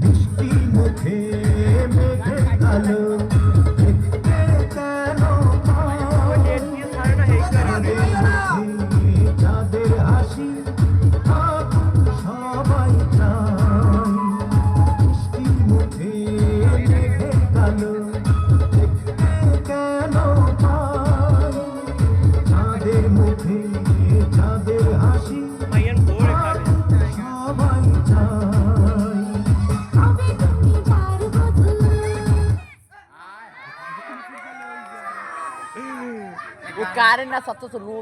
মিষ্টি মুখে মেঘের আলো দেখতে কেন পাই? চাঁদের হাসি আগুন সবাই চায়। মিষ্টি মুখে মেঘের আলো দেখতে কেন পাই? চাঁদের মুখে চাঁদের হাসি সবাই চায়। वो कारण ना सब तो लूट